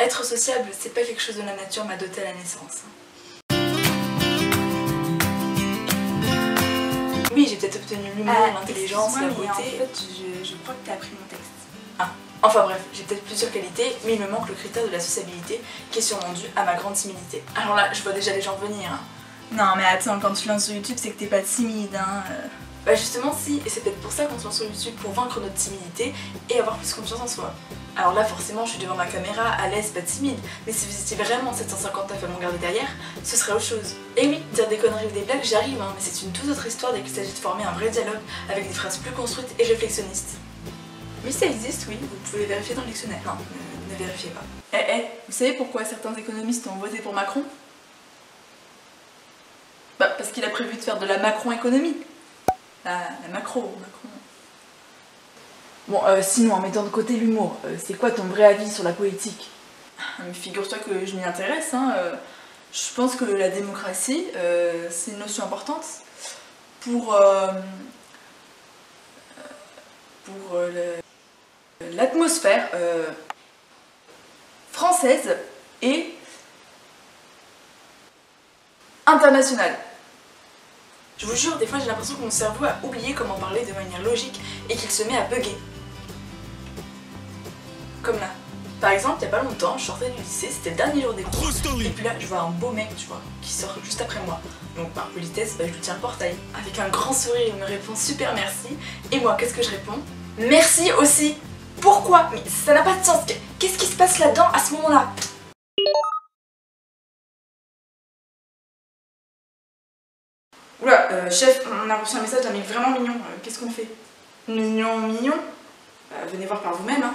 Être sociable, c'est pas quelque chose de la nature m'a doté à la naissance. Oui, j'ai peut-être obtenu l'humour, l'intelligence, la beauté... En fait, je crois que t'as appris mon texte. Ah, enfin bref, j'ai peut-être plusieurs qualités, mais il me manque le critère de la sociabilité qui est sûrement dû à ma grande timidité. Alors là, je vois déjà les gens venir. Hein. Non mais attends, quand tu lances sur YouTube, c'est que t'es pas timide, hein. Bah justement si, et c'est peut-être pour ça qu'on se lance sur YouTube, pour vaincre notre timidité et avoir plus confiance en soi. Alors là forcément je suis devant ma caméra, à l'aise, pas timide, mais si vous étiez vraiment 759 à me regarder derrière, ce serait autre chose. Et oui, dire des conneries ou des blagues, j'y arrive, hein, mais c'est une toute autre histoire dès qu'il s'agit de former un vrai dialogue avec des phrases plus construites et réflexionnistes. Oui ça existe, oui, vous pouvez vérifier dans le dictionnaire. Non, ne vérifiez pas. Vous savez pourquoi certains économistes ont voté pour Macron? Bah parce qu'il a prévu de faire de la Macron-économie. La macro. Bon, sinon, en mettant de côté l'humour, c'est quoi ton vrai avis sur la politique? Figure-toi que je m'y intéresse, hein. Je pense que la démocratie, c'est une notion importante pour l'atmosphère française et internationale. Je vous jure, des fois j'ai l'impression que mon cerveau a oublié comment parler de manière logique et qu'il se met à bugger. Comme là. Par exemple, il y a pas longtemps, je sortais du lycée, c'était le dernier jour des cours, et puis là, je vois un beau mec, tu vois, qui sort juste après moi. Donc par politesse, bah, je lui tiens le portail. Avec un grand sourire, il me répond super merci, et moi, qu'est-ce que je réponds? Merci aussi. Pourquoi? Mais ça n'a pas de sens. Qu'est-ce qui se passe là-dedans à ce moment-là? Oula, chef, on a reçu un message d'un mec vraiment mignon, qu'est-ce qu'on fait? Mignon? Venez voir par vous-même, hein.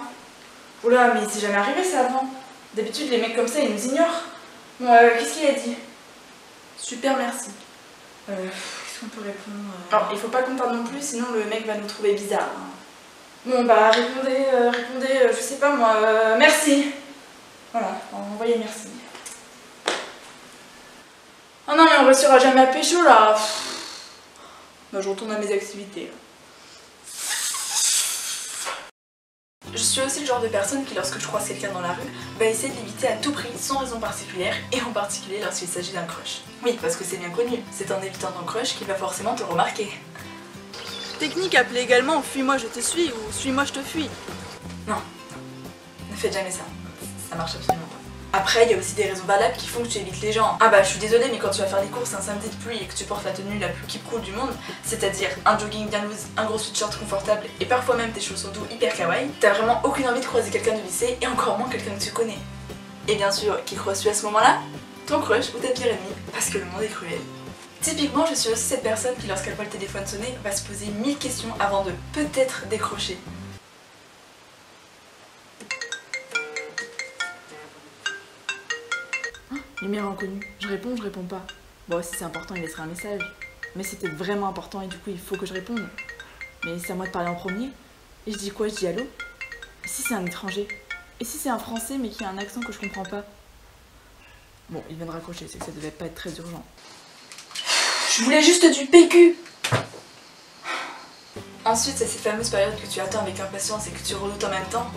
Oula, mais c'est jamais arrivé ça avant. D'habitude, les mecs comme ça, ils nous ignorent. Bon, qu'est-ce qu'il a dit? Super, merci. Qu'est-ce qu'on peut répondre? Alors, il faut pas qu'on parle non plus, sinon le mec va nous trouver bizarre. Hein. Bon, bah, répondez, je sais pas moi, merci. Voilà, envoyez merci. Oh non, mais on réussira jamais à pécho là. Bah, je retourne à mes activités. Je suis aussi le genre de personne qui, lorsque je croise quelqu'un dans la rue, va essayer de l'éviter à tout prix, sans raison particulière, et en particulier lorsqu'il s'agit d'un crush. Oui, parce que c'est bien connu, c'est en évitant ton crush qu'il va forcément te remarquer. Technique appelée également fuis-moi je te suis ou suis-moi je te fuis. Non, ne faites jamais ça, ça marche absolument pas. Après, il y a aussi des raisons valables qui font que tu évites les gens. Ah bah je suis désolée, mais quand tu vas faire des courses un samedi de pluie et que tu portes la tenue la plus keep cool du monde, c'est-à-dire un jogging bien loose, un gros sweatshirt confortable et parfois même tes chaussons doux hyper kawaii, t'as vraiment aucune envie de croiser quelqu'un du lycée et encore moins quelqu'un que tu connais. Et bien sûr, qui croises-tu à ce moment-là? Ton crush ou ta pire ennemie, parce que le monde est cruel. Typiquement, je suis aussi cette personne qui, lorsqu'elle voit le téléphone sonner, va se poser 1000 questions avant de peut-être décrocher. Numéro inconnu. Je réponds pas. Bon, si c'est important, il laissera un message. Mais c'est peut-être vraiment important et du coup, il faut que je réponde. Mais c'est à moi de parler en premier. Et je dis quoi? Je dis allô? Et si c'est un étranger? Et si c'est un français mais qui a un accent que je comprends pas? Bon, il vient de raccrocher, c'est que ça devait pas être très urgent. Je voulais juste du PQ! Ensuite, c'est cette fameuse période que tu attends avec impatience et que tu redoutes en même temps.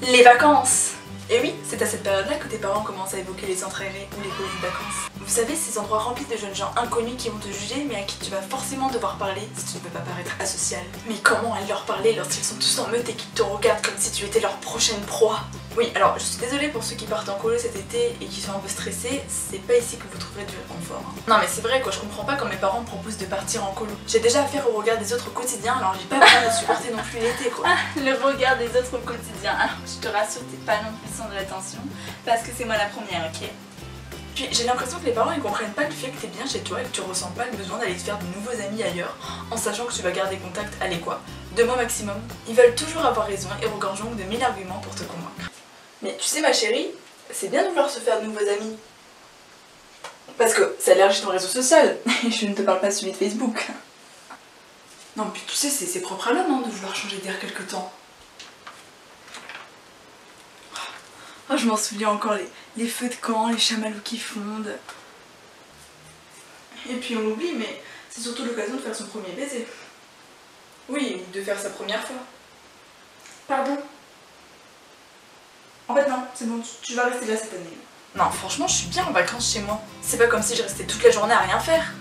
Les vacances! Et oui, c'est à cette période-là que tes parents commencent à évoquer les centres aérés ou les colonies de vacances. Vous savez, ces endroits remplis de jeunes gens inconnus qui vont te juger mais à qui tu vas forcément devoir parler si tu ne peux pas paraître asocial. Mais comment aller leur parler lorsqu'ils sont tous en meute et qu'ils te regardent comme si tu étais leur prochaine proie? Oui, alors je suis désolée pour ceux qui partent en colo cet été et qui sont un peu stressés, c'est pas ici que vous trouverez du réconfort. Hein. Non mais c'est vrai quoi, je comprends pas quand mes parents me proposent de partir en colo. J'ai déjà affaire au regard des autres au quotidien, alors j'ai pas besoin de supporter non plus l'été quoi. Le regard des autres au quotidien. Alors je te rassure, t'es pas non plus sans de l'attention, parce que c'est moi la première, ok? Puis j'ai l'impression que les parents ils comprennent pas le fait que t'es bien chez toi et que tu ressens pas le besoin d'aller te faire de nouveaux amis ailleurs en sachant que tu vas garder contact, allez quoi, 2 mois maximum. Ils veulent toujours avoir raison et regorgeant de 1000 arguments pour te convaincre. Mais tu sais ma chérie, c'est bien de vouloir se faire de nouveaux amis. Parce que ça élargit ton réseau social. Et je ne te parle pas de celui de Facebook. Non puis tu sais, c'est propre à l'homme hein, de vouloir changer d'air quelque temps. Oh, je m'en souviens encore, les feux de camp, les chamallows qui fondent. Et puis on l'oublie, mais c'est surtout l'occasion de faire son premier baiser. Oui, ou de faire sa première fois. Pardon? En fait non, c'est bon, tu vas rester là cette année. Non, franchement, je suis bien en vacances chez moi. C'est pas comme si je restais toute la journée à rien faire.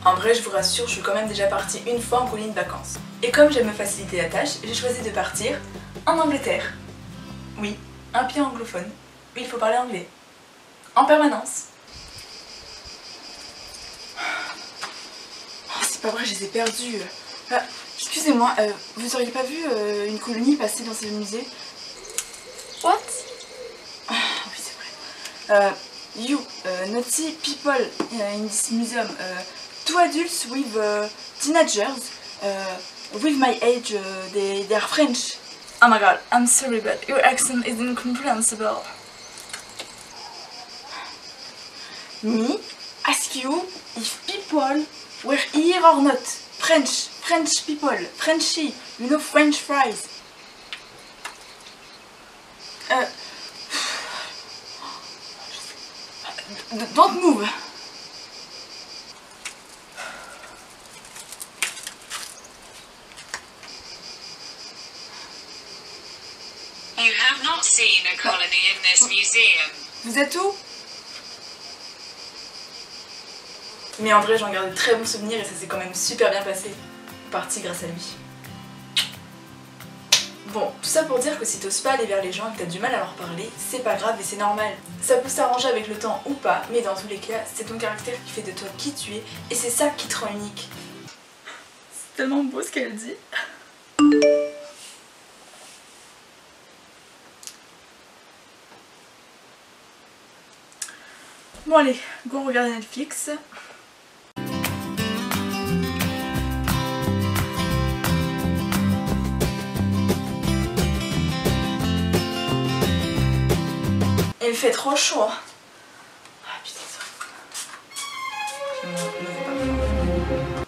En vrai, je vous rassure, je suis quand même déjà partie une fois en colonie de vacances. Et comme j'aime me faciliter la tâche, j'ai choisi de partir en Angleterre. Oui, un pied anglophone. Oui, il faut parler anglais. En permanence. Oh, c'est pas vrai, je les ai perdus. Excusez-moi, vous auriez pas vu une colonie passer dans ce musée? What? Ah oui, c'est vrai. You, naughty people in this museum. Two adults with teenagers. With my age, they are French. Oh my god, I'm sorry, but your accent is incomprehensible. Me ask you if people were here or not. French people, Frenchy, you know French fries. Don't move. You have not seen a colony in this museum. Vous êtes où? Mais en vrai, j'en garde de très bons souvenirs et ça s'est quand même super bien passé. Partie grâce à lui. Bon, tout ça pour dire que si t'oses pas aller vers les gens et que t'as du mal à leur parler, c'est pas grave et c'est normal. Ça peut s'arranger avec le temps ou pas, mais dans tous les cas, c'est ton caractère qui fait de toi qui tu es et c'est ça qui te rend unique. C'est tellement beau ce qu'elle dit. Bon allez, go regarder Netflix. Il fait trop chaud. Ah putain, ça. Je me fais pas